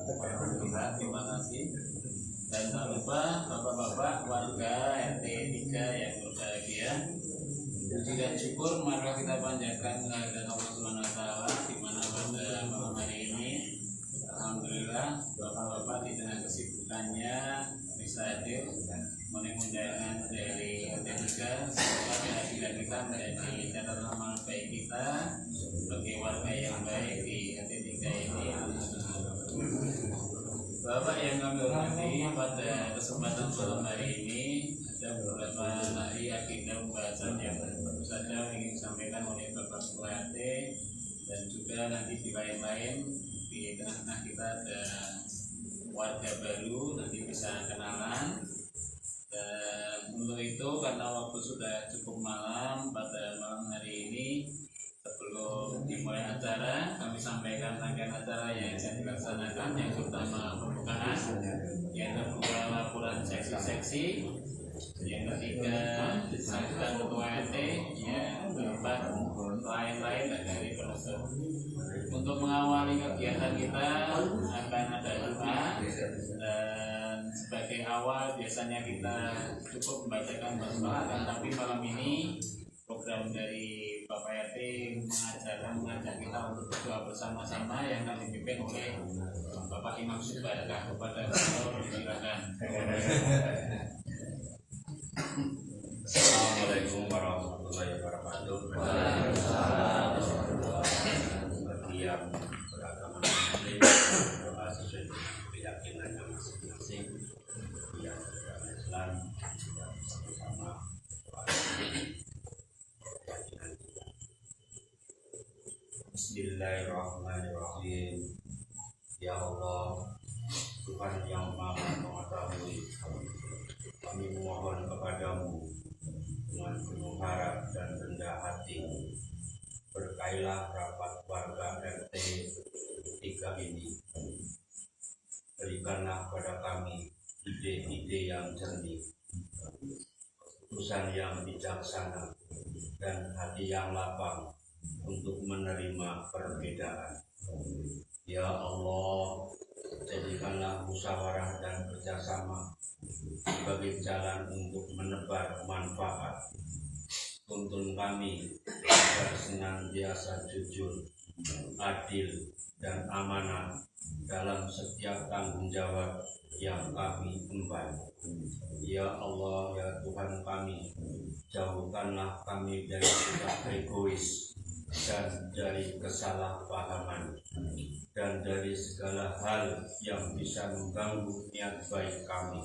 Alhamdulillah, terima kasih. Dan tak lupa bapak-bapak warga RT 3 yang berbahagia, puji dan syukur mari kita panjatkan kehadirat Allah Subhanahu wa taala di mana pada malam hari ini alhamdulillah bapak-bapak di tengah kesibukannya bisa hadir memenuhi undangan dari RT 3. Semoga kehadiran kita menjadi catatan amal baik kita sebagai warga yang baik di RT 3 ini. Bapak yang kami hormati, pada kesempatan malam hari ini ada beberapa nari agenda pembahasan yang baru saja ingin disampaikan oleh Bapak Ketua RT, dan juga nanti di lain-lain di tengah-tengah kita ada warga baru, nanti bisa kenalan. Dan untuk itu karena waktu sudah cukup malam, pada malam hari ini sebelum dimulai acara, kami sampaikan rangkaian acara yang akan dilaksanakan. Yang pertama pembukaan, yang kedua laporan seksi-seksi, yang ketiga sambutan ketua RT, yang keempat lain-lain dari penutup. Untuk mengawali kegiatan kita akan ada doa, dan sebagai awal biasanya kita cukup membacakan basmalah, tapi malam ini program dari Bapak RT mengajak kita untuk berdoa bersama-sama yang akan dipimpin oleh Bapak Imam Subadakah. Kepada beliau silakan. Assalamualaikum warahmatullahi wabarakatuh. Bagi yang beragama Muslim, berdoa sesuai dengan keyakinannya masing-masing. Yang beragama Islam, sama-sama Bismillahirrahmanirrahim. Ya Allah, Tuhan yang Maha Mengetahui, kami mohon kepadamu dengan penuh harap dan rendah hati, berkailah rapat warga RT 3 ini. Berikanlah pada kami ide-ide yang jernih, keputusan yang bijaksana, dan hati yang lapang untuk menerima perbedaan. Ya Allah, jadikanlah musyawarah dan kerjasama sebagai jalan untuk menebar manfaat. Tuntun kami agar senantiasa jujur, adil, dan amanah dalam setiap tanggung jawab yang kami emban. Ya Allah, ya Tuhan kami, jauhkanlah kami dari sikap egois dan dari kesalahpahaman, dan dari segala hal yang bisa mengganggu niat baik kami.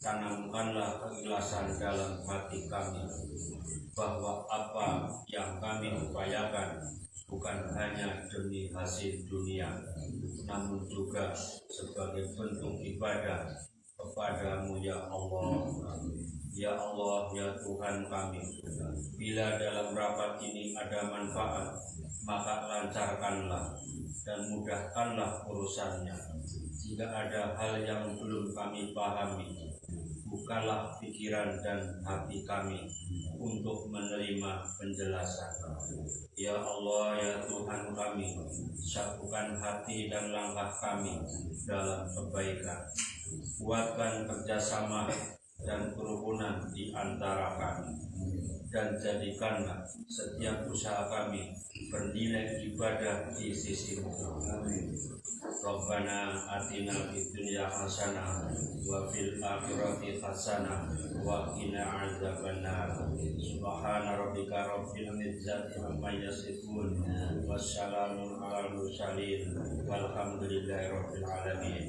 Tanamkanlah keikhlasan dalam hati kami, bahwa apa yang kami upayakan bukan hanya demi hasil dunia, namun juga sebagai bentuk ibadah kepadamu ya Allah. Ya Allah, ya Tuhan kami, bila dalam rapat ini ada manfaat, maka lancarkanlah dan mudahkanlah urusannya. Jika ada hal yang belum kami pahami, bukalah pikiran dan hati kami untuk menerima penjelasan. Ya Allah, ya Tuhan kami, satukan hati dan langkah kami dalam kebaikan. Kuatkan kerjasama dan kerukunan di antara kami, dan jadikanlah setiap usaha kami bernilai ibadah di sisi-Mu. Rabbana atina fid dunya hasanah wa fil akhirati hasanah wa qina adzabannar. Subhana rabbika rabbil izzati amma yasifun, wassalamun alal mursalin, walhamdulillahi rabbil alamin.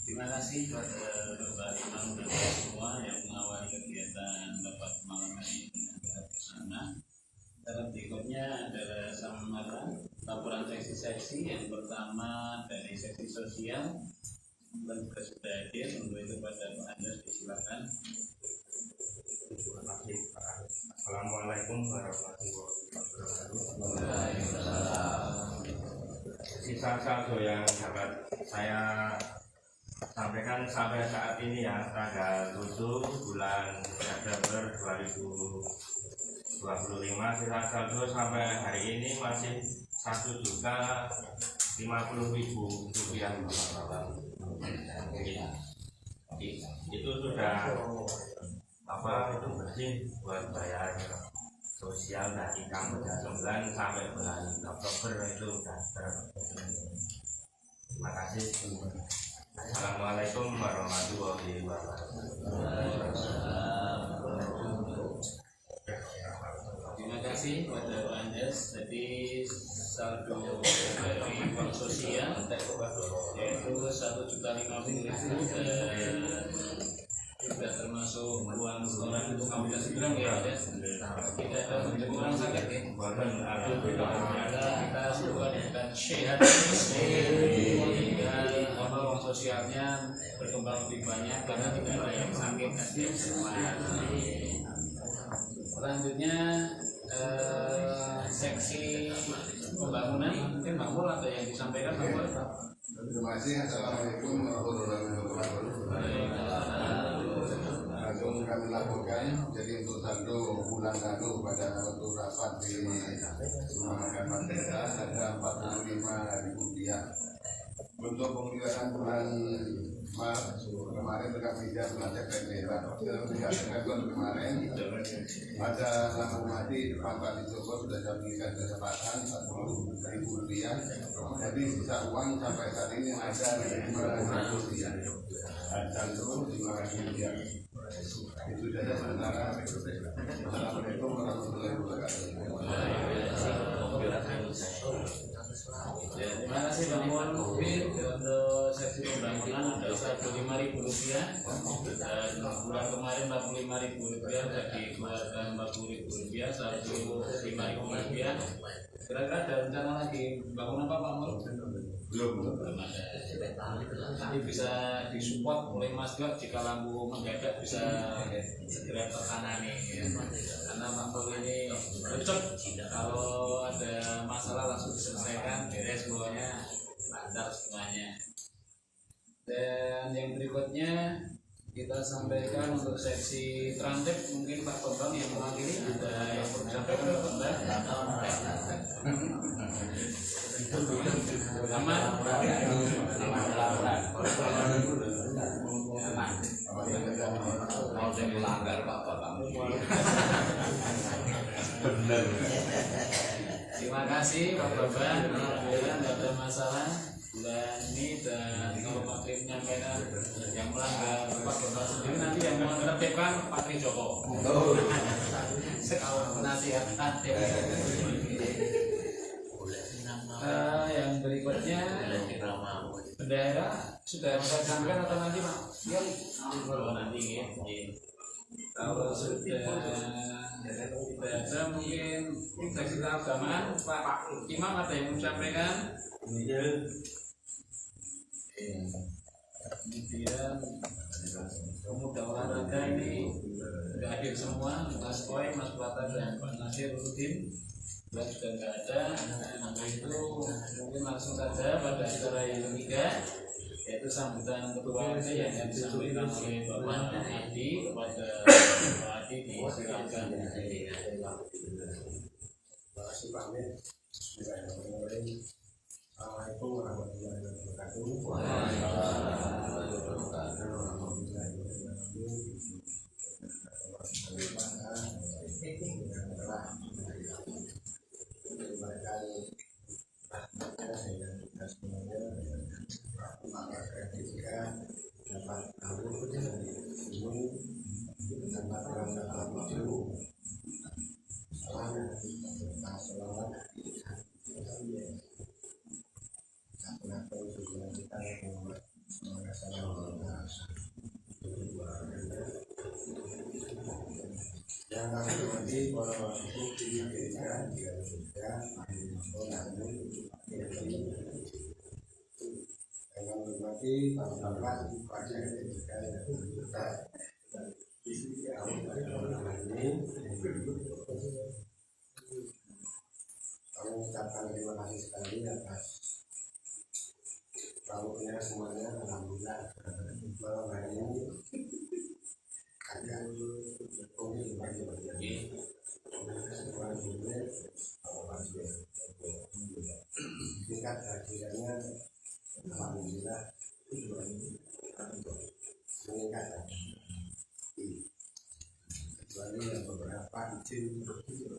Terima kasih pada Bapak Imam dan semua yang mengawali kegiatan Bapak malam hari dengan kita bersama. Dalam berikutnya adalah samaran laporan seksi-seksi. Yang pertama dari seksi sosial, dan juga sudah hadir. Untuk itu pada Pak Andes disilakan. Terima kasih. Assalamualaikum warahmatullahi wabarakatuh. Sisa saldo yang dapat saya sampaikan sampai saat ini ya, tanggal 7 bulan September 2025, sisa saldo sampai hari ini masih Rp1.050.000 Bapak-bapak. Itu sudah itu bersih buat bayar sosial dari kamu 9 sampai bulan Oktober itu sudah terima kasih. Assalamualaikum warahmatullahi wabarakatuh. Terima kasih kepada Pak Andes. Jadi saldo dari bank sosial yaitu 1.050.000 dan tidak termasuk uang setoran untuk kampus Seberang ya Andes. Kita ada kurang sakit ya. Kita semoga dengan sehat sehingga uang sosialnya berkembang lebih banyak karena tidak ada yang sakit Andes. Selanjutnya seksi pembangunan, mungkin Bang Mul ada yang disampaikan Bang Mul. Terima kasih. Assalamualaikum warahmatullahi wabarakatuh. Langsung kami laporkan, jadi untuk saldo bulan lalu pada waktu rapat di Rumah Makan Merdeka ada Rp45.000. Untuk pemilihan bulan Maret kemarin kami tidak melakukan daerah bulan kemarin pada lampu mati depan Pak Joko sudah kami berikan kesempatan Rp40.000. Jadi sisa uang sampai saat ini ada Rp500. Dan terus Rp500. Itu saja sementara. Assalamualaikum warahmatullahi wabarakatuh. Terima kasih Bang Mul. Untuk seksi pembangunan ada Rp5.000 dan bulan kemarin Rp45.000 sudah dikeluarkan Rp40.000, saldo Rp5.000. Kira-kira ada rencana lagi bangun apa Pak Mul? Belum ada. Nanti bisa disupport oleh Mas Gak jika lampu mendadak bisa segera tertangani ya. Karena Bang Mul ini cocok kalau ada masalah langsung diselesaikan, beres semuanya, lancar semuanya. Dan yang berikutnya kita sampaikan untuk seksi transit, mungkin Pak Bambang yang mewakili ada yang perlu disampaikan Pak Bambang. Aman. Mau saya melanggar Pak Bambang. Benar. Terima kasih Pak Bambang. Alhamdulillah tidak ada masalah bulan ini, dan kalau Pak Tri menyampaikan yang melanggar Pak Bambang sendiri, nanti yang menertibkan Pak Tri Joko. Sekalian penasihat tatip. Yang berikutnya bendera sudah saya sampaikan atau nanti Pak? Ya, nanti ya. Kalau sudah tidak ada, mungkin instansi keagamaan Pak Imam ada yang menyampaikan. Kemudian pemuda olahraga ini sudah hadir semua, Mas Koi, Mas Plata dan Pak Nasir Rudin sudah tidak ada. Nah, itu mungkin langsung saja pada acara yang ketiga, yaitu sambutan ketua RT yang akan disampaikan oleh Bapak Adi. Kepada Bapak Adi disilakan. Assalamualaikum warahmatullahi wabarakatuh. Yang kami hormati para wakil di gereja, yang kami hormati para bapak, pada gereja dan kita kami ucapkan terima kasih sekali atas lauknya semuanya. Alhamdulillah malam hari ini akan berkumpul bagi sebuah dunia tingkat kehadirannya alhamdulillah meningkat kecuali yang beberapa izin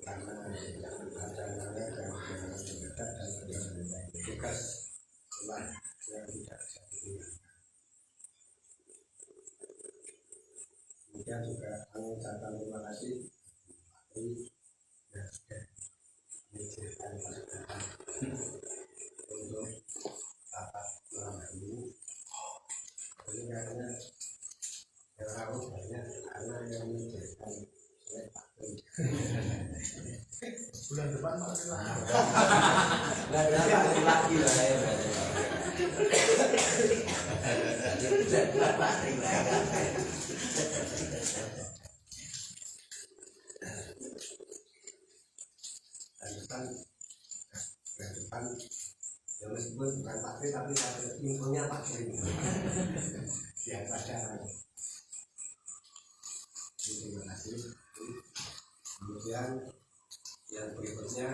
karena acaranya dan dekat dan tugas sekolah yang tidak bisa digunakan. Kemudian juga kami ucapkan terima kasih yang sudah menyediakan kesempatan untuk rapat malam ini. Ini kayaknya yang tahu banyak karena yang menyediakan bulan depan masih lagi lah ya. Depan ya meskipun bukan Pak Tri tapi infonya Pak Tri biar pada terima kasih. Kemudian yang berikutnya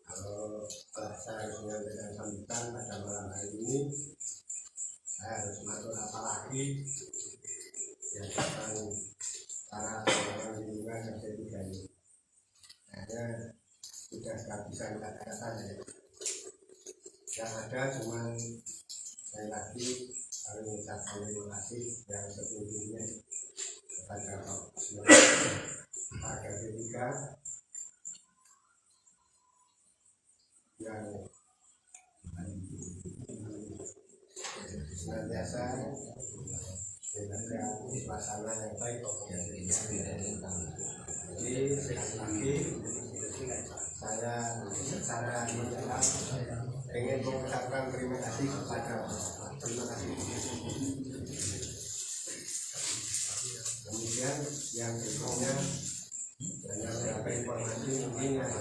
kalau saya harus menyampaikan sambutan pada malam hari ini, saya harus mengatur apa lagi yang tentang cara pengelolaan lingkungan dan ketiga ini. Saya sudah kehabisan kata-kata ya. Yang ada cuma saya lagi harus mengucapkan terima kasih yang sebelumnya kepada Pak ketiga yang senantiasa menjaga suasana yang baik. Jadi sekali lagi saya secara mendalam ingin mengucapkan terima kasih kepada kemudian yang berikutnya banyak beberapa informasi mungkin yang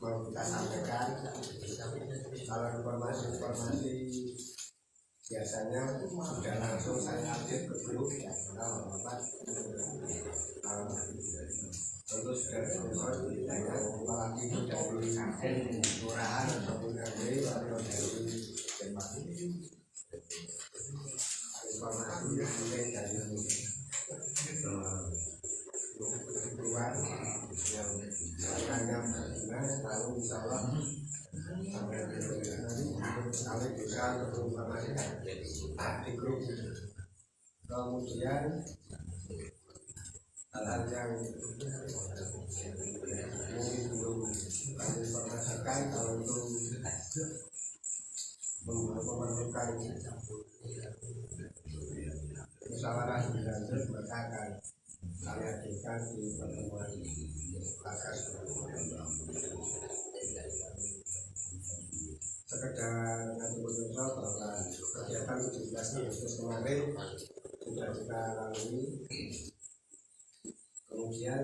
mau kita sampaikan. Kalau informasi biasanya sudah langsung saya update ke grup tentu sudah sponsor banyak, apalagi dari kelurahan ataupun RW atau dari informasi yang mungkin dari keluar yang akannya berguna lalu insya Allah sampai kami bisa menginformasikan di grup. Kemudian hal-hal yang mungkin belum kami informasikan kalau itu memerlukan musyawarah berlanjut maka akan kami hadirkan di pertemuan bakas. Sekedar nanti berbicara bahwa kegiatan 17 Agustus kemarin sudah kita lalui. Kemudian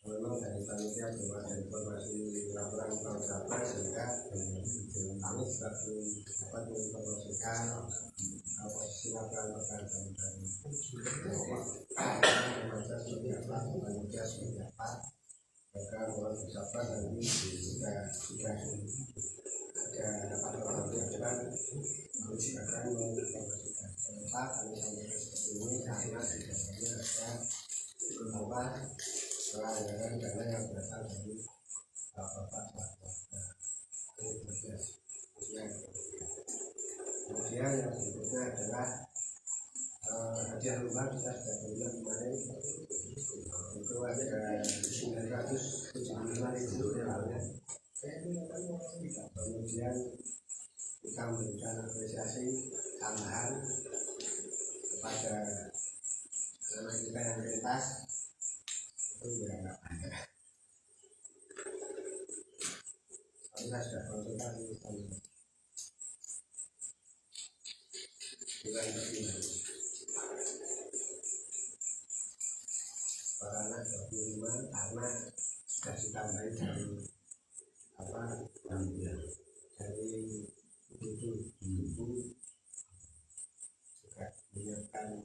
memang dari panitia belum ada informasi laporan pengawasan sehingga kami juga belum dapat menginformasikan posisi laporan pengawasan dari panitia seperti apa, panitia seperti apa. Maka mohon ucapan nanti sudah ada dapat melakukan kami juga akan menginformasikan kenapa kami sampaikan seperti ini karena sebenarnya ada beberapa pelanggaran dana yang berasal dari kemudian yang berikutnya adalah hadiah rumah kita sudah terima kemarin itu ada 975.000 realnya. Kemudian kita memberikan apresiasi tambahan kepada anak kita yang lintas itu ya nggak banyak. Kita sudah konsultasi sama bulan ke-9 para anak 25 karena sudah ditambahi dari apa dari ibu juga menyiapkan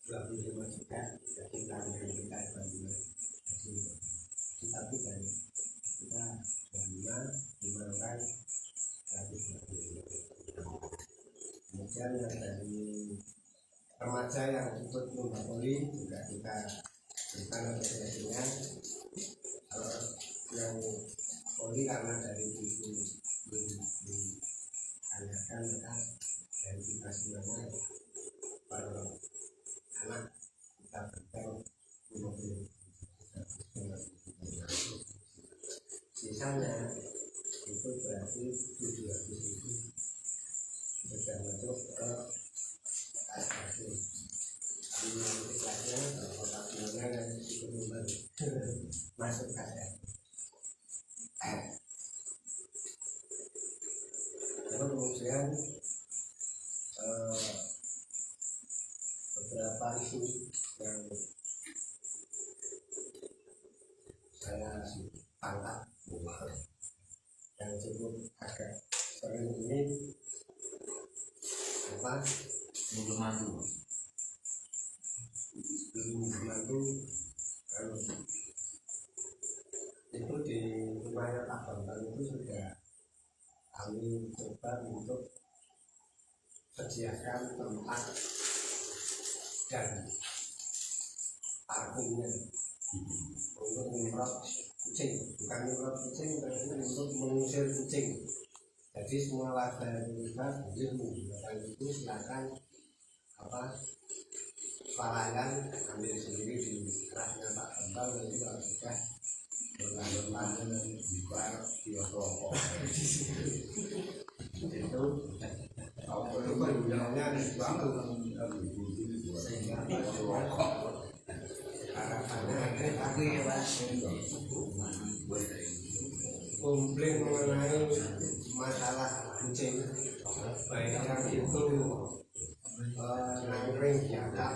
25 juta jadi tanggungan kita bantuan tapi kan kita 5 orang 120. Kemudian yang dari remaja yang ikut lomba voli juga kita berikan apresiasinya. Yang voli karena dari itu dianggarkan mereka dari kita semuanya per anak kita berikan 50. Sisanya itu berarti 700.000 sudah masuk ke KSRD. Di kelasnya kota Bunga yang ikut masuk KSRD. Lalu kemudian beberapa isu yang saya tangkap yang cukup agak sering ini apa untuk mantu kalau itu di wilayah Pak Bambang itu sudah kami coba untuk sediakan tempat dan parkirnya untuk menyemprot kucing, bukan menyemprot kucing tapi untuk mengusir kucing. Jadi semua warga yang terlibat boleh menggunakan itu, silakan swalayan ambil sendiri di kerasnya Pak Bambang. Nanti kalau sudah berlalu dibuat di rokok itu penggunaannya sehingga harapannya tapi komplain mengenai masalah kucing baik yang itu nangkring di atap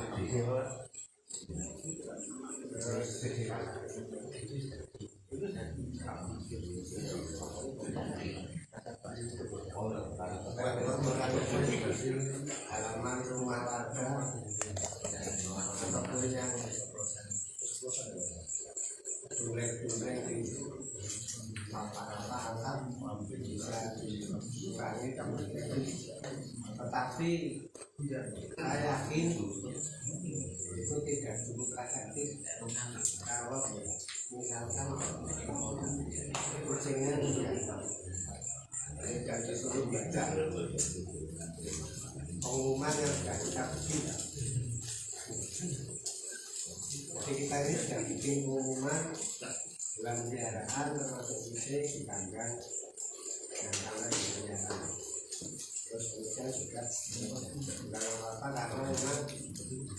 halaman rumah warga ataupun yang dulek-dulek di apa-apa bisa dikurangi, tetapi saya yakin itu tidak cukup efektif kalau misalkan kucingnya tidak disuruh baca pengumuman yang sudah kita bikin. Jadi kita ini sudah bikin pengumuman bulan peliharaan termasuk kucing di kandang dan kandang di peliharaan. Terus kemudian juga bukan apa-apa karena memang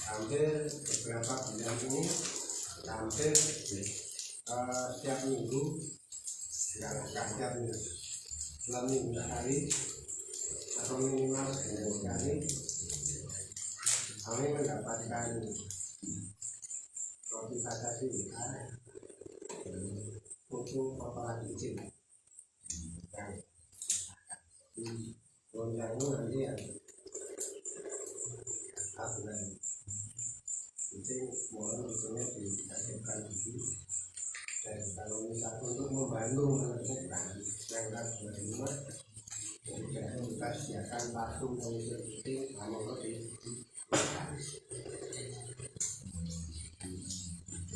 hampir beberapa bulan ini hampir setiap minggu, enggak setiap minggu, 2 minggu sekali atau minimal seminggu sekali kami mendapatkan notifikasi untuk kotoran kucing yang gonjangmu nanti yang bulan kucing mohon kucingnya diaktifkan dulu. Dan kalau misalnya untuk membantu menyelesaikan yang sudah di rumah kita sediakan parfum pengusir kucing namun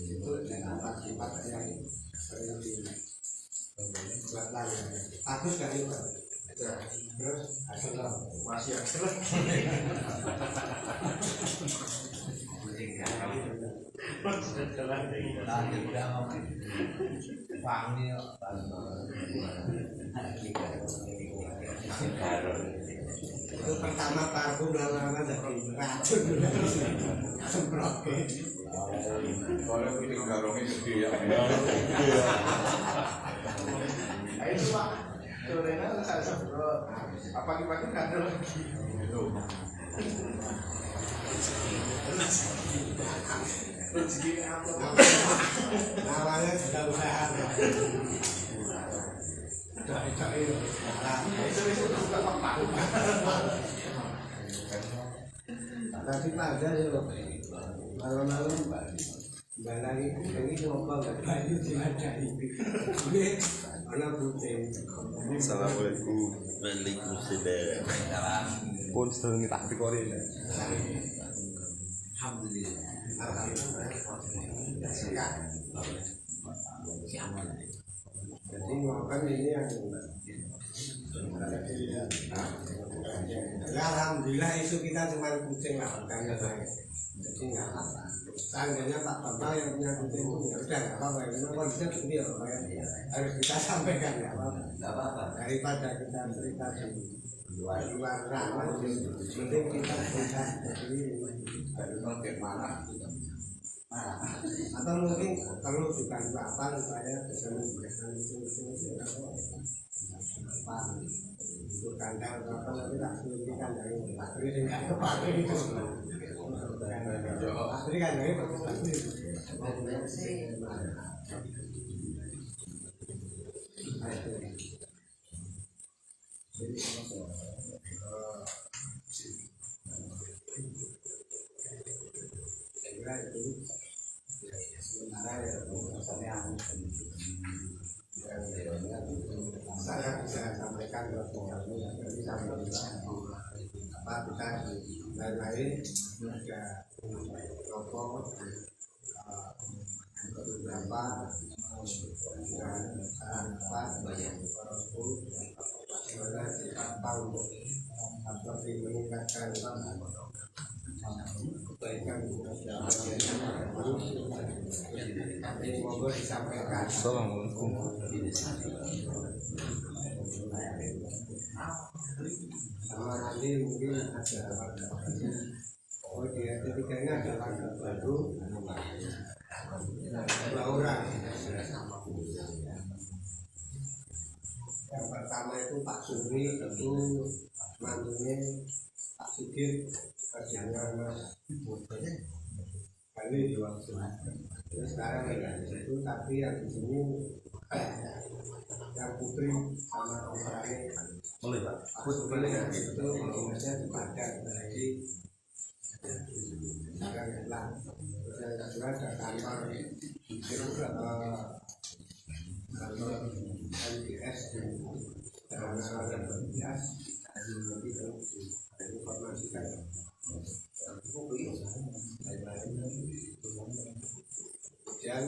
itu dan apa yang sering dibuat lagi bagus kan itu terus hasilnya masih terus itu pertama parfum lama-lama jadi racun semprot. Kalau ini garongnya gede ya. Itu Pak, sorenya saya semprot. Apa pagi nggak ada lagi? Rezeki apa? Namanya sudah usaha. Itu buka apa? Tadi pada yo malam-malam balai ini ngomong nggak bayu diadai. Ini anak putih. Assalamualaikum. Waalaikumsalam. Pun sedang tak dikori. Jadi ngomong ini yang ya, alhamdulillah itu kita cuma kucing lah, bukannya saya. Jadi nggak apa-apa. Seandainya Pak Bambang yang punya kucing itu ya udah nggak apa-apa. Karena konsep ini ya harus kita sampaikan ya apa-apa. Daripada kita cerita di luar sana, penting kita bisa jadi bagaimana. Atau mungkin perlu dibantu apa supaya bisa memberikan kucing-kucing apa untuk kandang atau apa nanti tak sulit kandang ini nggak kepake itu asli kandangnya bagus saya kira itu sementara ya saya bisa sampaikan ke kami jadi sampai apa kita lain-lain ada kelompok beberapa dan apa banyak bagaimana kita tahu seperti meningkatkan kebaikan tapi moga disampaikan. Assalamualaikum. Sama nanti mungkin ada oh dia ketiganya ada warga baru 2 orang. Yang pertama itu Pak Suri, itu mantunya Pak Sugir, kerjanya kali di waktu terus sekarang itu tapi yang di sini yang putri sama orangnya Boleh Pak. putri yang itu dinasnya di Padang lagi sekarang hilang terus yang kedua ada kantor kantor LPS di Jalan Raya Berbias nanti terus diinformasikan yang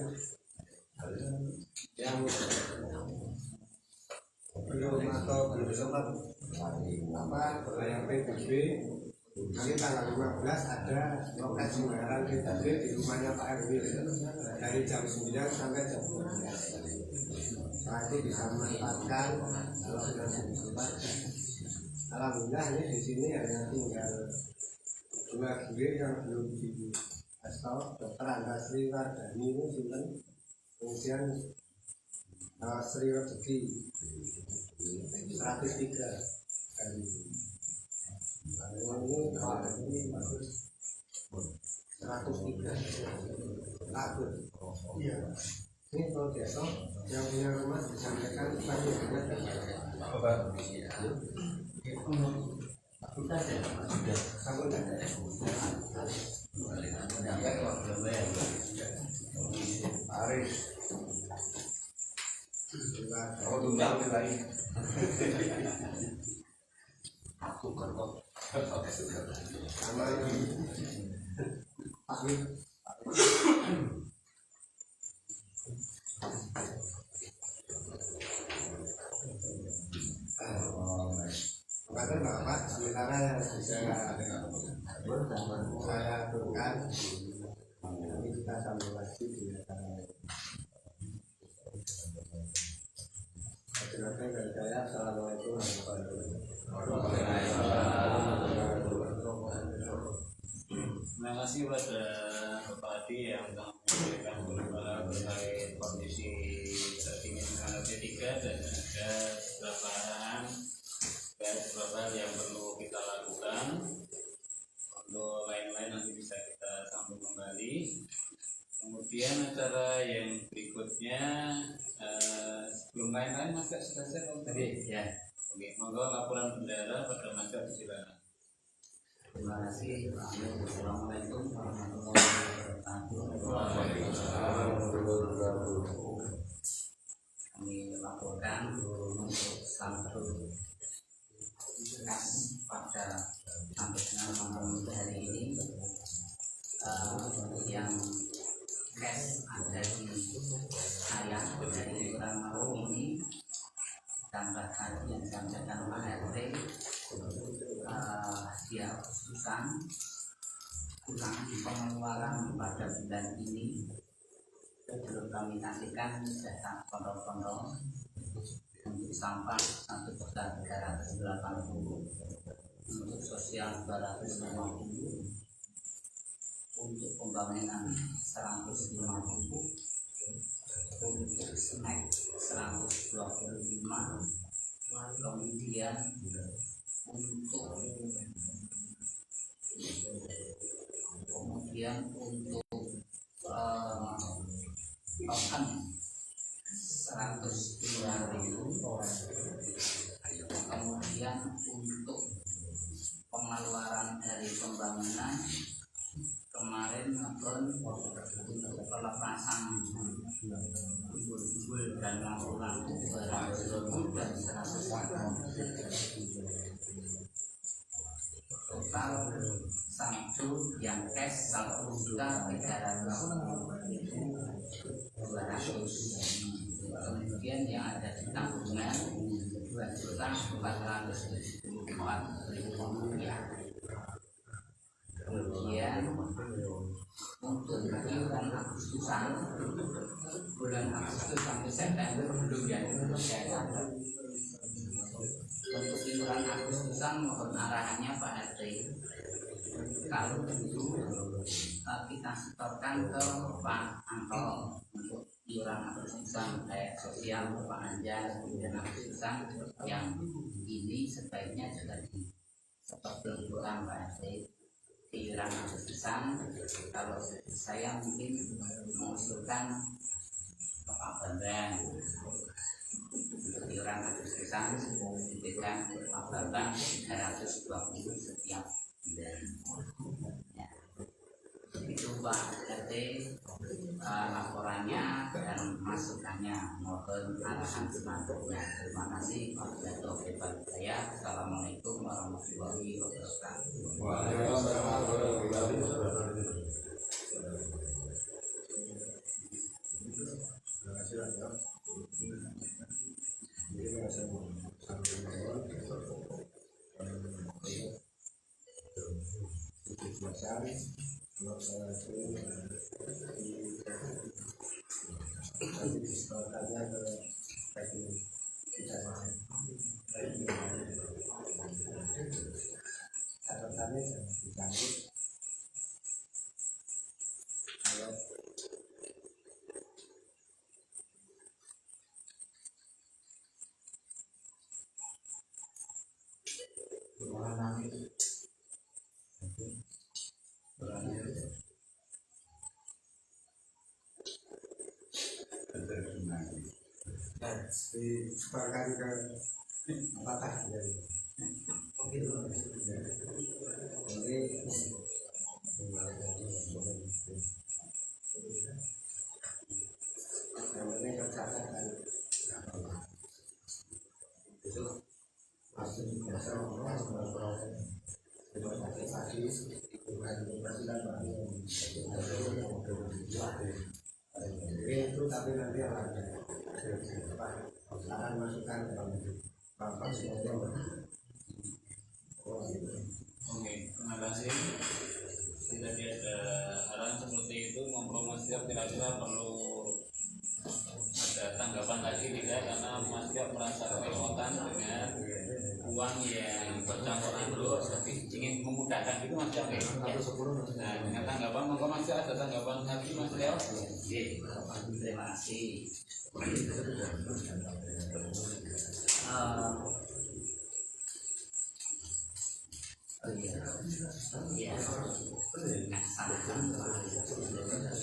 belum atau belum sempat apa yang PBB nanti tanggal 15 ada loket sembarangan PBB di rumahnya Pak RW dari jam 9 sampai jam 12. Setelah itu bisa memanfaatkan kalau sudah sempat. Alhamdulillah ini di sini hanya tinggal 2 gilir yang belum di asal Dr. Antasri Wardani ini sudah kemudian Sri Rezeki 103 kali ini bagus 103 bagus iya ini kalau besok yang punya rumah disampaikan pagi apa sambut Aris oh tunggal lagi aku kok sama Pak Maka Bapak sementara yang bisa saya aturkan nanti kita sambung lagi di acara dari saya. Assalamualaikum warahmatullahi wabarakatuh. Terima kasih pada Bapak Adi yang telah memberikan berbagai kondisi terkini dengan P3 dan ada beberapa arahan dan beberapa yang perlu kita lakukan. Untuk lain-lain nanti bisa kita sambung kembali. Kemudian acara yang berikutnya sebelum lain-lain Mas sudah siap tadi ya. Oke, monggo laporan bendera pada Mas silakan. Terima kasih. Assalamualaikum warahmatullahi wabarakatuh. Kami laporkan untuk satu kasus pada sampai dengan malam hari ini yang cash ada di ayah dari orang mau ini tambah tadi yang disampaikan Pak RT dia khususan kurang pengeluaran pada bulan ini belum kami kasihkan data pondok-pondok untuk sampah 1.380, untuk sosial 250, untuk pembangunan 150, untuk snack 125, kemudian untuk token 102.000, kemudian untuk pengeluaran dari pembangunan kemarin maupun untuk pelepasan bubur dan lampu-lampu 200.000 dan 100 total satu yang cash 1.300.200. Kemudian yang ada di tabungan 2.474.000 Kemudian untuk iuran Agustusan bulan Agustus sampai September belum ya, saya catat. Untuk iuran Agustusan mohon arahannya Pak RT. Kalau itu kita setorkan ke Pak Anto untuk iuran Agustusan kayak sosial Pak Anjar dan Agustusan yang ini sebaiknya juga seperti iuran Pak RT. Iuran Agustusan kalau saya mungkin mengusulkan ke Pak Bambang untuk iuran Agustusan diberikan ke Pak Bambang 320 setiap bulan ya. Itu Pak RT laporannya dan masukannya, mohon arahan selanjutnya. Terima kasih. Assalamualaikum warahmatullahi wabarakatuh. Disebarkan ke apakah jadi ini tercatat kan itu masih biasa pagi itu tapi nanti akan masukkan bapak semua. Oke, terima kasih. Tidak ada arahan seperti itu. Mas Tiap kira-kira perlu ada tanggapan lagi tidak? Karena Mas Tiap merasa kerepotan dengan uang yang bercampur aduk, ingin memudahkan itu Mas Tiap. Nah, dengan tanggapan Mas Tiap, ada tanggapan lagi Mas Tiap? Terima kasih.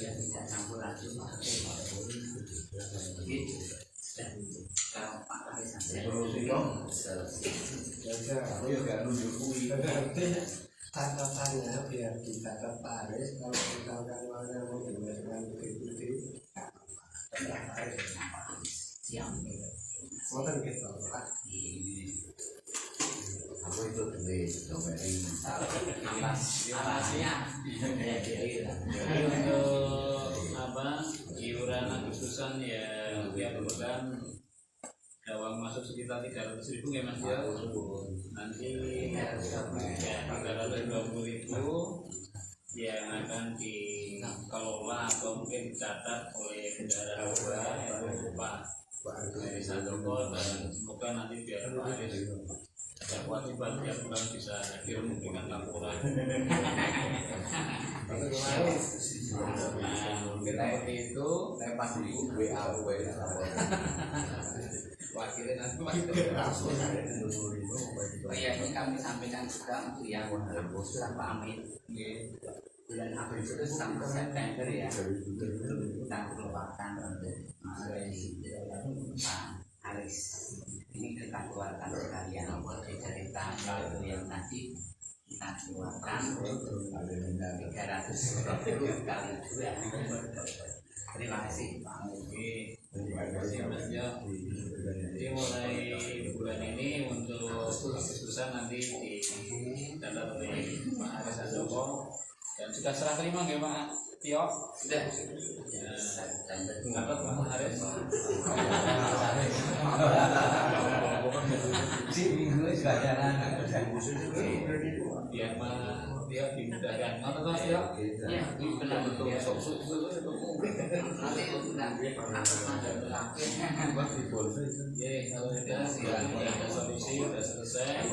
Ya, tidak campur lagi. Kalau Pak Kaisang catatannya biar dicatat Pak Aris, kalau misalkan mau dengan putri Pak Aris siang ngoten gitu Pak. aku itu tulis alasnya Jadi untuk apa iuran Agustusan ya tiap bulan ada uang masuk sekitar 300.000 ya Mas ya. Nanti ya 320.000 yang akan dikelola atau mungkin dicatat oleh bendahara dua itu berupa Arisan Joko, dan semoga nanti biar Pak Aris ada kewajiban tiap bulan bisa hadir memberikan laporan. Kita itu lepas di WA wakilnya nanti oh iya ini kami sampaikan juga untuk yang Pak Amit bulan Agustus sampai September ya kita keluarkan untuk Pak Aris ini kita keluarkan sekalian dari tanggal yang tadi kita keluarkan 300 kali 2. Terima kasih Pak. terima kasih Mas Jo. Jadi mulai bulan ini untuk Agustusan nanti dicatat oleh Pak Aris Joko dan sudah serah terima nggih Pak Tio? Sudah. Ya, catat Pak Aris. Biar Pak Tio dimudahkan. Nonton Mas Tio? Ya, ini benar betul. Nanti sudah ada berakhir. Oke, kalau sudah ada solusi sudah selesai.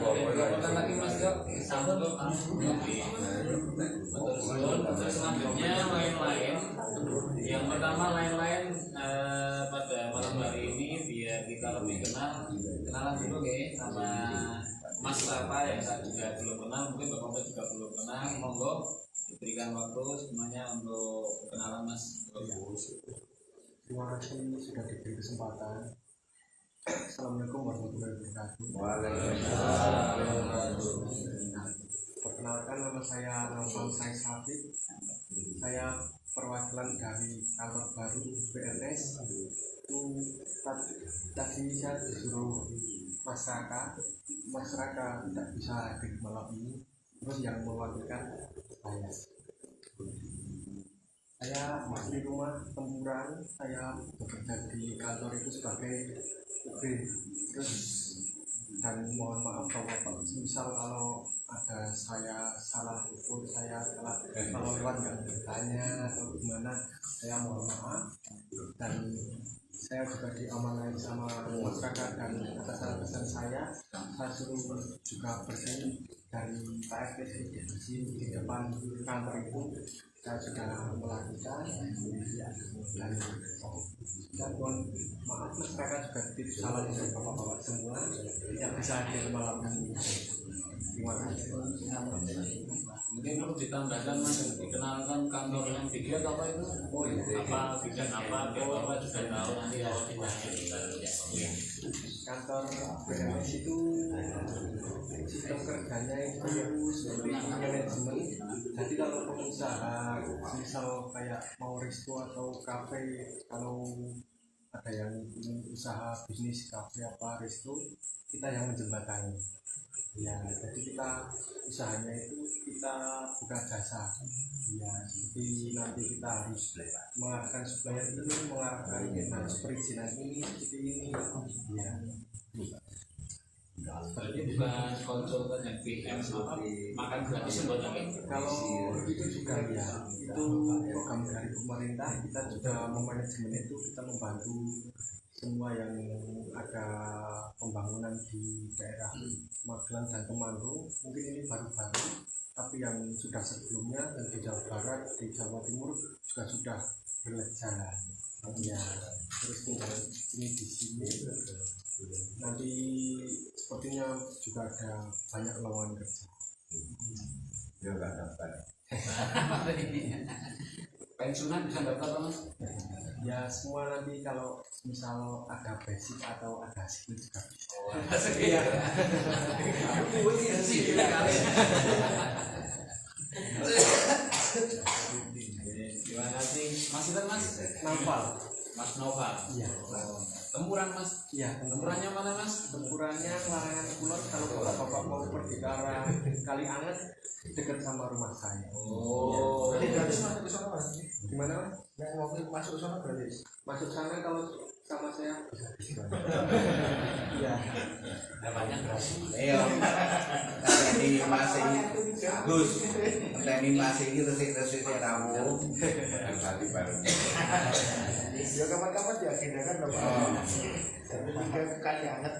Kemudian lagi Mas Jo, sambut terus selanjutnya lain-lain. Yang pertama lain-lain pada malam hari ini biar kita lebih kenalan dulu sama Mas Rafa yang saya juga belum kenal, mungkin Bapak juga belum kenal. Monggo diberikan waktu semuanya untuk kenalan Mas. Terima kasih sudah diberi kesempatan. Assalamualaikum warahmatullahi wabarakatuh. Perkenalkan, nama saya Nafal Said Safik. Saya perwakilan dari kantor baru BNS. Tadi saya disuruh masyarakat tidak bisa hadir malam ini, terus yang mewakilkan saya masih di rumah Tempuran. Saya bekerja di kantor itu sebagai UB. Terus dan mohon maaf kalau misal kalau ada saya salah ukur, saya salah kalau lewat nggak bertanya atau gimana, saya mohon maaf. Dan saya juga diamanai sama masyarakat dan atas pesan saya suruh juga bersih dari Pak RT di depan kantor itu. Saya sudah melakukan dan mohon maaf masyarakat juga titip salam dari bapak-bapak semua yang bisa hadir malam ini. Terima kasih. Mungkin perlu ditambahkan Mas, dikenalkan kantor yang video atau apa itu? Oh iya. Apa bidang apa? Biar Bapak juga tahu nanti kalau kita Kantor BNS itu sistem kerjanya itu seperti manajemen. Jadi kalau pengusaha misal kayak mau resto atau kafe, kalau ada yang ingin usaha bisnis kafe apa resto, kita yang menjembatani. Ya, jadi kita usahanya itu kita buka jasa. Ya, seperti nanti kita harus mengarahkan supplier ini, mengarahkan harus perizinan ini, seperti ini. Ya. Berarti bukan konsultan yang PM apa makan gratis buat kami. Kalau itu juga ya, itu program dari pemerintah, kita juga memanajemen itu, kita membantu semua yang ada pembangunan di daerah Magelang dan Temanggung. Mungkin ini baru-baru, tapi yang sudah sebelumnya dan di Jawa Barat, di Jawa Timur juga sudah berjalan. Ya, terus tinggal ini di sini. Nanti sepertinya juga ada banyak lowongan kerja. Ya nggak dapat. pensiunan bisa daftar apa Mas? Ya semua nanti kalau misal ada basic atau ada skill juga bisa. Iya. Terima kasih. Mas itu Mas? Nampal. Mas Nova. Iya. Tempuran Mas. Iya. Tempurannya mana Mas? Tempurannya larangan kulon kalau bapak mau pergi ke arah Kali Anget dekat sama rumah saya. Oh. Jadi gratis masuk ke sana Mas. Gimana Mas? Yang mau masuk ke sana gratis. Masuk sana kalau sama saya bisa. Iya. Dapatnya gratis. Iya. Ini masih bagus. Ini masih resik-resik ramu. Tadi bareng. Ya kapan-kapan diagendakan Bapak. Tapi tiga Kali Anget.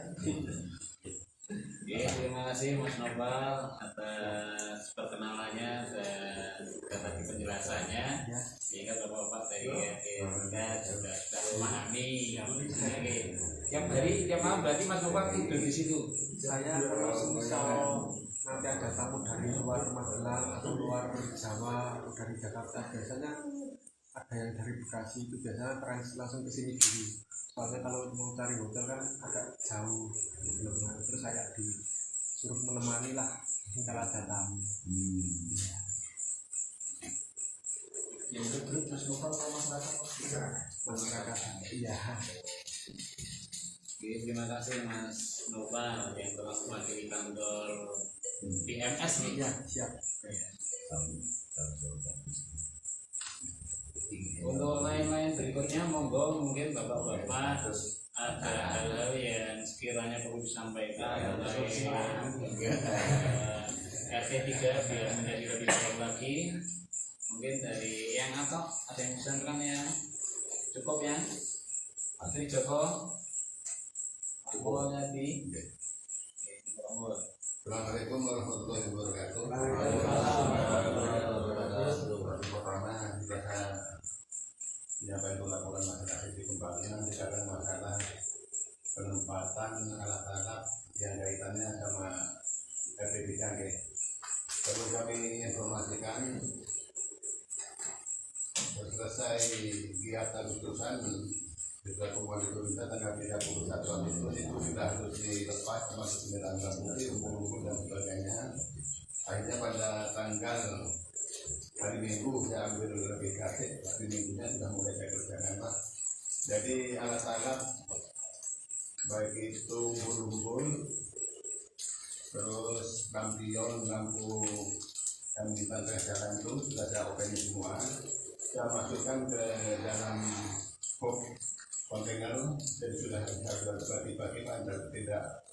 Oke, terima kasih Mas Nopal atas perkenalannya dan juga tadi penjelasannya. Sehingga Bapak-bapak dari kita juga sudah memahami. Oke. Tiap malam berarti Mas Nopal tidur di situ. Saya kalau misal nanti ada tamu dari luar Magelang atau luar Jawa atau dari Jakarta, biasanya ada yang dari Bekasi itu biasanya langsung ke sini dulu. Soalnya kalau mau cari hotel kan agak jauh, terus saya disuruh menemani lah kalau ada tamu. Yang kedua Mas Nopal sama Masyarakat, iya. Oke, terima kasih Mas Nopal yang telah mewakili kantor PMS nih. Iya, siap. Untuk lain-lain berikutnya monggo mungkin bapak-bapak ada hal-hal yang sekiranya perlu disampaikan oleh RT 3 biar menjadi lebih baik lagi. Mungkin dari yang atau ada yang disampaikan ya cukup ya Asri Joko cukup tadi. Assalamualaikum warahmatullahi wabarakatuh. Pertama kita menyampaikan laporan masyarakat di Kembalian dikarenakan masalah penempatan alat-alat yang kaitannya sama RPBK. Perlu kami informasikan selesai giat Agustusan juga kembali pemerintah tanggal 31 Agustus itu sudah harus dilepas termasuk kendaraan putih, rumput dan sebagainya. Akhirnya pada tanggal hari Minggu saya ambil lebih kasih, hari Minggunya sudah mulai saya kerjakan Pak. Jadi alat-alat baik itu bumbul, terus lampion, lampu yang di pantai jalan itu sudah saya open semua. Saya masukkan ke dalam box kontainer, jadi sudah harus bagi-bagi Pak, tidak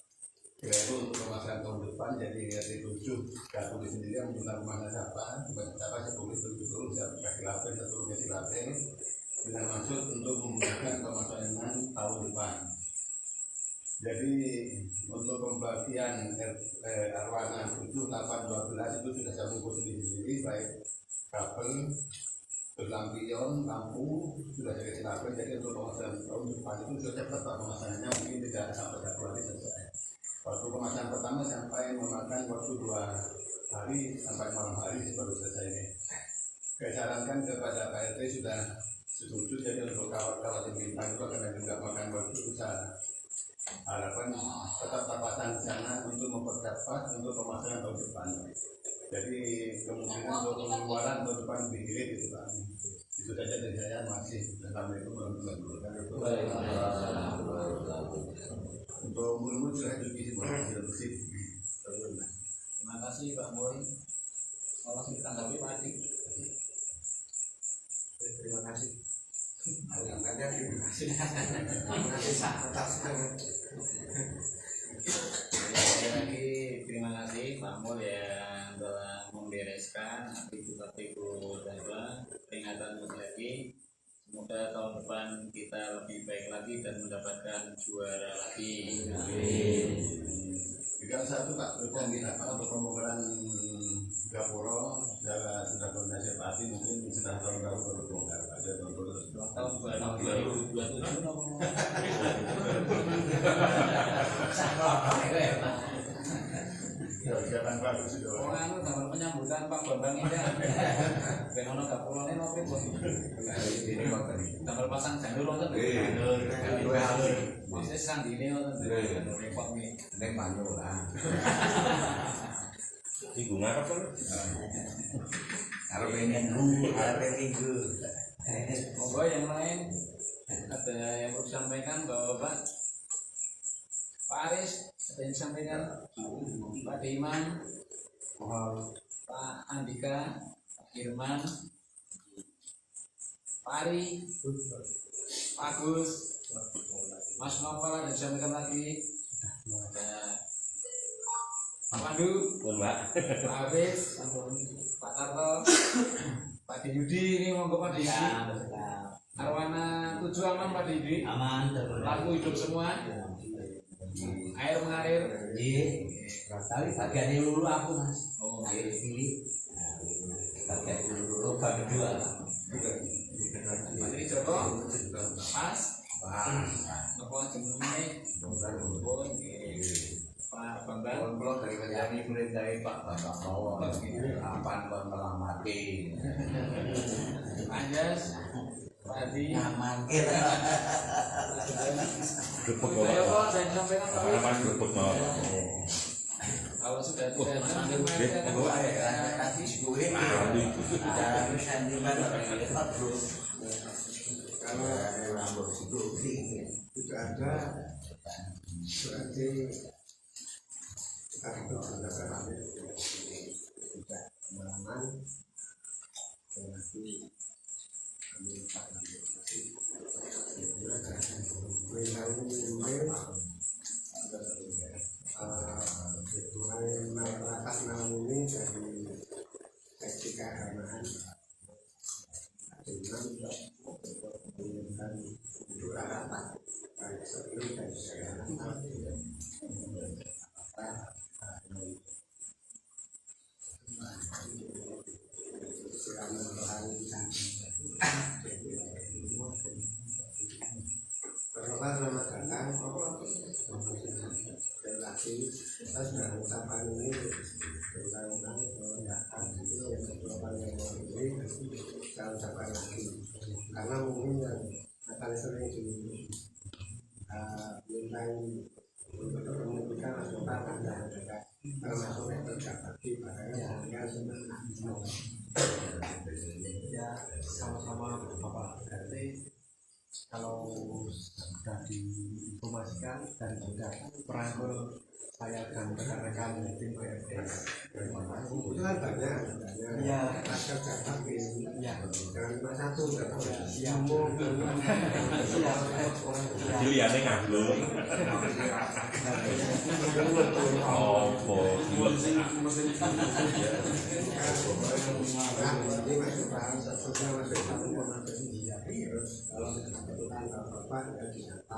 keliru untuk pemasangan tahun depan. Jadi di 7 saya tulis sendiri yang menggunakan mana siapa saya tulis dulu saya kasih lapel, saya tulis kasih lapel dengan maksud untuk memudahkan pemasangan tahun depan. Jadi untuk pembagian arwana 7, 8, 12 itu sudah saya bungkus sendiri baik kabel, terus lampion, lampu sudah saya kasih lapel. Jadi untuk pemasangan tahun depan itu sudah cepat Pak pemasangannya, mungkin tidak sampai 1 hari selesai. Waktu pemasangan pertama sampai memakan waktu 2 hari sampai malam hari baru selesai ini. Saya sarankan kepada Pak RT sudah setuju, jadi untuk kawat-kawat yang bintang itu akan juga makan waktu usaha. Harapan tetap terpasang di sana untuk mempercepat untuk pemasangan tahun depan. Jadi kemungkinan untuk pengeluaran tahun depan lebih irit itu Pak. Itu saja dari saya. Masih Assalamualaikum warahmatullahi wabarakatuh. Untuk mulut sudah cuci semua, sudah bersih. Terima kasih Pak Boy. Tolong ditanggapi Pak Adik. Terima kasih. Terima kasih. Sekali lagi terima kasih Pak Mul yang telah membereskan aktivitas peringatan lagi. Semoga tahun depan kita lebih baik lagi dan mendapatkan juara lagi. Juga satu Pak, untuk pembukaan Gapuro sudah koordinasi Pak Adi, mungkin sudah tahun baru bongkar ada Tahun 2027 jangan bagus itu. orang itu dapat penyambutan Pak Bambang Indah. Ben ono kapulane nopo pun. Ini makan. Gambar pasang janur wonten. Iya. Janur halus. Maksudnya sandine wonten. Iya. Repot nih. Nek manyo lah. Minggu ngarep kan? Arep minggu. Monggo yang lain ada yang mau disampaikan Bapak Pak Aris ada yang disampaikan Pak Diman Pak Andika Pak Irman Pak Ari Pak Agus Mas Novel ada yang disampaikan lagi ada Pak Pandu Pun Mbak. Pak Hafiz Pak Tarto Pak Diyudi ini monggo Pak Diyudi Arwana 7 aman Pak Diyudi Aman, laku hidup semua air mengalir Iya, kali bagian yang lulu aku mas. oh Air pilih, bagian lulu bagi dua. Menteri Joko pas nopo jenenge Pak Bambang Kalau dari kalian ini dari Pak Bapak Mawon, kapan melamati? Anjas Pak Adi Aman kita. Grebek ayo kok saya sampaikan Pak Adi. Aman grebek mau. Kalau sudah tidak sampai Tadi gue dari sentimen kita terus. Kalau Rambut itu tidak ada berarti kita itu berdasarkan ambil tidak aman berarti ambil tak ambil mulai atas nama ini dari seksi keagamaan dengan menginginkan doa baik sebelum dan sekarang selamat datang dan lagi kita sudah mengucapkan ini berulang-ulang datang itu beberapa yang ini saya ucapkan lagi karena mungkin yang akan sering dimintai untuk menunjukkan atau bahkan dan juga termasuk yang terjadi pada yang ya sama-sama Bapak RT kalau sudah diinformasikan dan juga perangkul saya dan rekan-rekan tim PRT itu kan banyak ya masker jabat ya dengan 51 ya Pilihannya nganggur. Oh, ini masuk bahasa sosial masuk satu kalau kebutuhan bapak ya disapa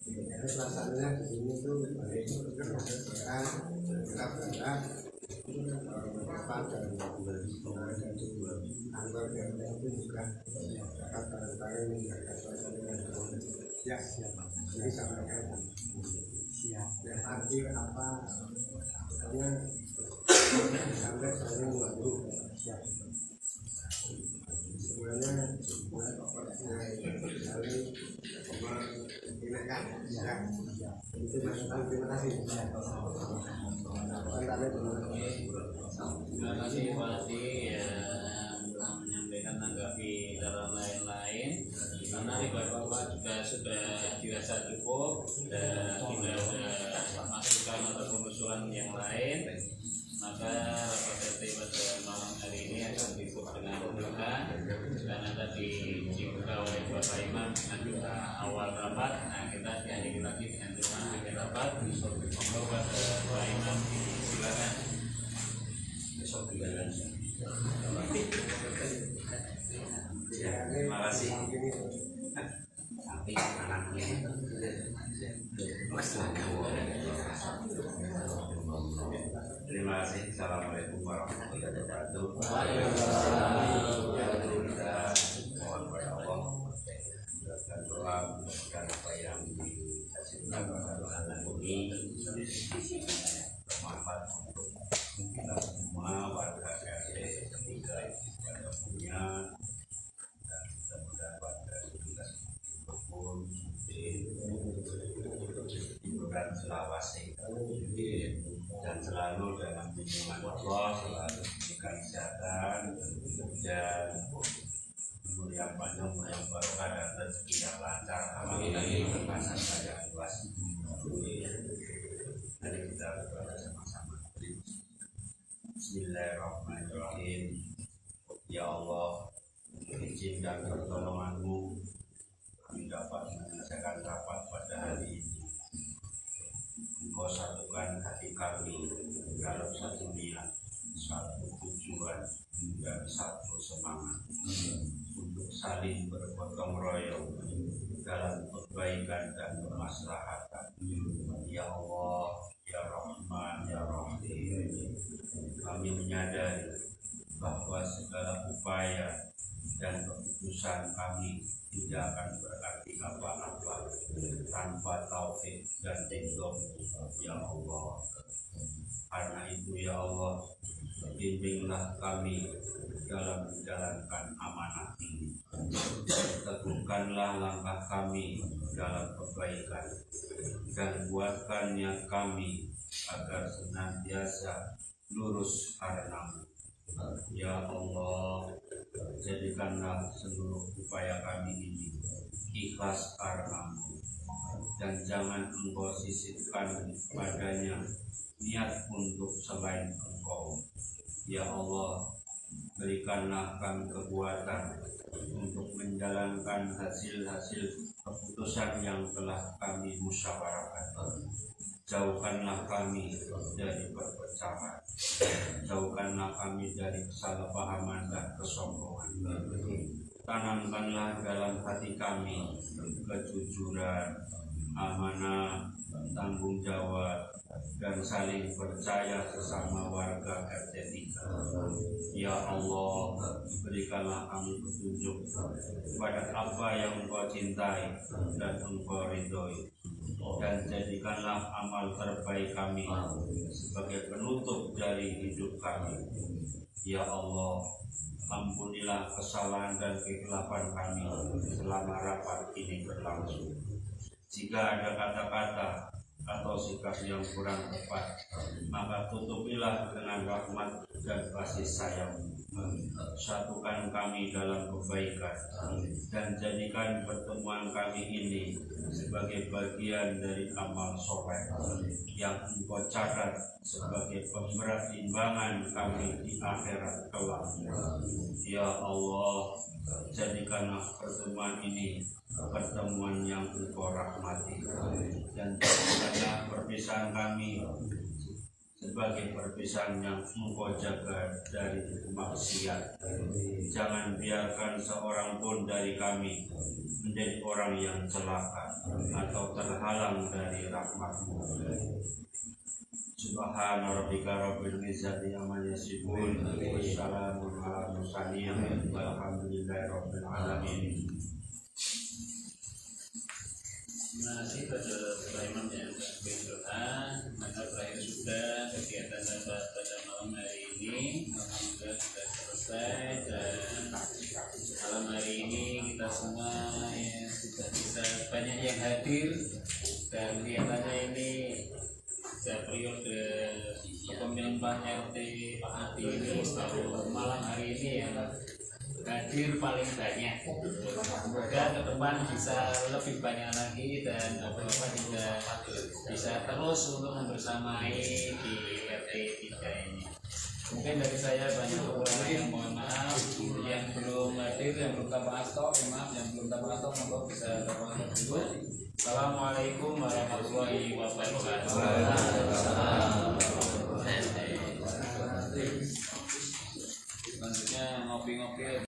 jadi pelasananya di sini tuh kita berharap bapak dan kantor BMT itu juga akan bareng-bareng menjaga suasana ya jadi sampaikan siap yang arti apa katanya sampai saling membantu siap semuanya saling mengingatkan ya itu masukan terima kasih Terima kasih Pak Adi telah menyampaikan tanggapi dan lain-lain. Di mana Bapak juga sudah dirasa cukup dan tidak ada masukan ataupun usulan yang lain. Maka rapat RT pada malam hari ini akan ditutup dengan doa dan tadi dibuka oleh Bapak Imam dengan doa awal rapat. Nah kita diakhiri lagi dengan doa akhir rapat. Monggo pada Bapak Imam silakan. Terima kasih. Terima kasih. Assalamualaikum warahmatullahi wabarakatuh. Mohon kepada Allah dan doa dan apa yang dihasilkan pada anak ini bermanfaat untuk kita semua warga RT yang panjang, umur yang barokah, dan rezeki yang lancar. Amin. Bermanfaat yang luas. Mari kita berdoa sama-sama. Bismillahirrahmanirrahim. Ya Allah, izin dan pertolongan-Mu kami dapat menyelesaikan rapat pada hari ini. Engkau satukan hati kami dalam satu niat, satu tujuan, dan satu semangat untuk saling bergotong royong dalam kebaikan dan kemaslahatan. Ya Allah, Ya Rahman, Ya Rahim, kami menyadari bahwa segala upaya dan keputusan kami tidak akan berarti apa-apa tanpa taufik dan ridho Ya Allah. Karena itu Ya Allah, bimbinglah kami dalam menjalankan amanah ini. Teguhkanlah langkah kami dalam kebaikan dan buatkan niat kami agar senantiasa lurus karenamu. Ya Allah, jadikanlah seluruh upaya kami ini ikhlas karenamu, dan jangan Engkau sisipkan padanya niat untuk selain Engkau. Ya Allah, berikanlah kami kekuatan untuk menjalankan hasil-hasil keputusan yang telah kami musyawarahkan. Jauhkanlah kami dari perpecahan, jauhkanlah kami dari kesalahpahaman dan kesombongan. Tanamkanlah dalam hati kami kejujuran, amanah, tanggung jawab, dan saling percaya sesama warga RT 3. Ya Allah, berikanlah kami petunjuk pada apa yang Engkau cintai dan Engkau ridhoi, dan jadikanlah amal terbaik kami sebagai penutup dari hidup kami. Ya Allah, ampunilah kesalahan dan kekhilafan kami selama rapat ini berlangsung. Jika ada kata-kata atau sikap yang kurang tepat, maka tutupilah dengan rahmat dan kasih sayang. Satukan kami dalam kebaikan, dan jadikan pertemuan kami ini sebagai bagian dari amal soleh yang Engkau catat sebagai pemberat timbangan kami di akhirat kelak. Ya Allah, jadikanlah pertemuan ini pertemuan yang Engkau rahmati, dan jadikanlah perpisahan kami sebagai perpisahan yang Engkau jaga dari maksiat. Jangan biarkan seorang pun dari kami menjadi orang yang celaka atau terhalang dari rahmat-Mu. Subhana rabbika rabbil izzati amma yasifun, wassalamun ala mursalin, walhamdulillahi rabbil alamin. Terima kasih pada Pak Imam yang berdoa. Maka terakhir sudah kegiatan rapat pada malam hari ini. Alhamdulillah sudah selesai, dan malam hari ini kita semua sudah bisa banyak yang hadir, dan kelihatannya ini periode kepemimpinan RT Pak Adi ini baru malam hari ini yang hadir paling banyak. Semoga ke depan bisa lebih banyak lagi, dan Bapak juga bisa terus untuk membersamai di RT 3 ini. Mungkin dari saya banyak kekurangan, yang mohon maaf. Yang belum hadir, yang belum tamat stok, maaf, yang belum tamat stok, monggo bisa tamat dulu. Assalamualaikum warahmatullahi wabarakatuh. Selanjutnya ngopi-ngopi.